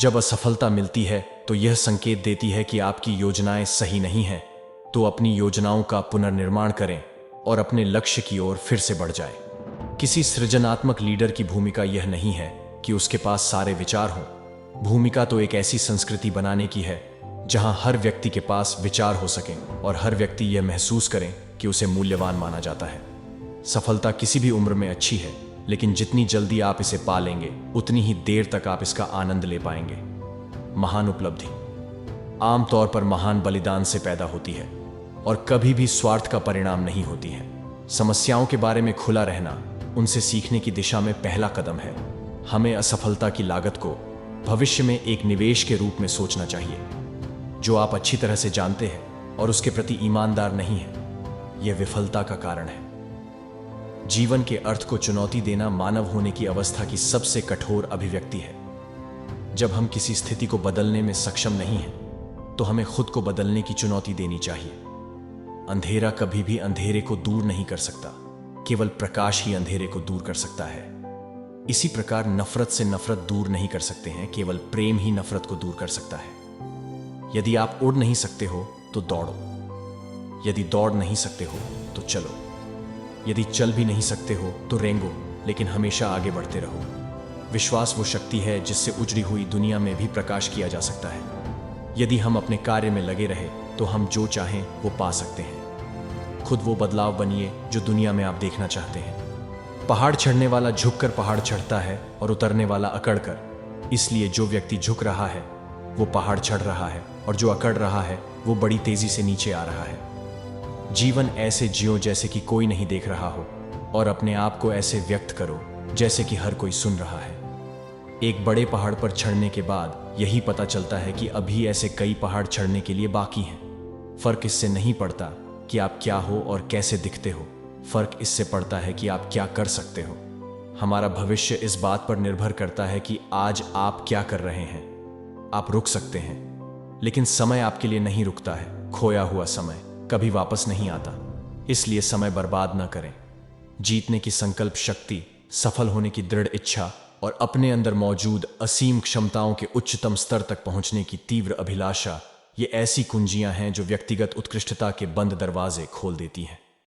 जब असफलता मिलती है तो यह संकेत देती है कि आपकी योजनाएं सही नहीं हैं, तो अपनी योजनाओं का पुनर्निर्माण करें और अपने लक्ष्य की ओर फिर से बढ़ जाएं। किसी सृजनात्मक लीडर की भूमिका यह नहीं है कि उसके पास सारे विचार हों। भूमिका तो एक ऐसी संस्कृति बनाने की है जहां हर व्यक्ति के पास विचार हो सकें और हर व्यक्ति यह महसूस करें कि उसे मूल्यवान माना जाता है। सफलता किसी भी उम्र में अच्छी है, लेकिन जितनी जल्दी आप इसे पा लेंगे उतनी ही देर तक आप इसका आनंद ले पाएंगे। महान उपलब्धि आमतौर पर महान बलिदान से पैदा होती है और कभी भी स्वार्थ का परिणाम नहीं होती है। समस्याओं के बारे में खुला रहना उनसे सीखने की दिशा में पहला कदम है। हमें असफलता की लागत को भविष्य में एक निवेश के रूप में सोचना चाहिए। जो आप अच्छी तरह से जानते हैं और उसके प्रति ईमानदार नहीं है, यह विफलता का कारण है। जीवन के अर्थ को चुनौती देना मानव होने की अवस्था की सबसे कठोर अभिव्यक्ति है। जब हम किसी स्थिति को बदलने में सक्षम नहीं हैं, तो हमें खुद को बदलने की चुनौती देनी चाहिए। अंधेरा कभी भी अंधेरे को दूर नहीं कर सकता, केवल प्रकाश ही अंधेरे को दूर कर सकता है। इसी प्रकार नफरत से नफरत दूर नहीं कर सकते हैं, केवल प्रेम ही नफरत को दूर कर सकता है। यदि आप उड़ नहीं सकते हो तो दौड़ो, यदि दौड़ नहीं सकते हो तो चलो, यदि चल भी नहीं सकते हो तो रेंगो, लेकिन हमेशा आगे बढ़ते रहो। विश्वास वो शक्ति है जिससे उजड़ी हुई दुनिया में भी प्रकाश किया जा सकता है। यदि हम अपने कार्य में लगे रहे तो हम जो चाहें वो पा सकते हैं। खुद वो बदलाव बनिए जो दुनिया में आप देखना चाहते हैं। पहाड़ चढ़ने वाला झुककर पहाड़ चढ़ता है और उतरने वाला अकड़कर। इसलिए जो व्यक्ति झुक रहा है वो पहाड़ चढ़ रहा है, और जो अकड़ रहा है वो बड़ी तेजी से नीचे आ रहा है। जीवन ऐसे जियो जैसे कि कोई नहीं देख रहा हो, और अपने आप को ऐसे व्यक्त करो जैसे कि हर कोई सुन रहा है। एक बड़े पहाड़ पर चढ़ने के बाद यही पता चलता है कि अभी ऐसे कई पहाड़ चढ़ने के लिए बाकी हैं। फर्क इससे नहीं पड़ता कि आप क्या हो और कैसे दिखते हो, फर्क इससे पड़ता है कि आप क्या कर सकते हो। हमारा भविष्य इस बात पर निर्भर करता है कि आज आप क्या कर रहे हैं। आप रुक सकते हैं, लेकिन समय आपके लिए नहीं रुकता है। खोया हुआ समय कभी वापस नहीं आता, इसलिए समय बर्बाद न करें। जीतने की संकल्प शक्ति, सफल होने की दृढ़ इच्छा और अपने अंदर मौजूद असीम क्षमताओं के उच्चतम स्तर तक पहुंचने की तीव्र अभिलाषा, ये ऐसी कुंजियां हैं जो व्यक्तिगत उत्कृष्टता के बंद दरवाजे खोल देती हैं।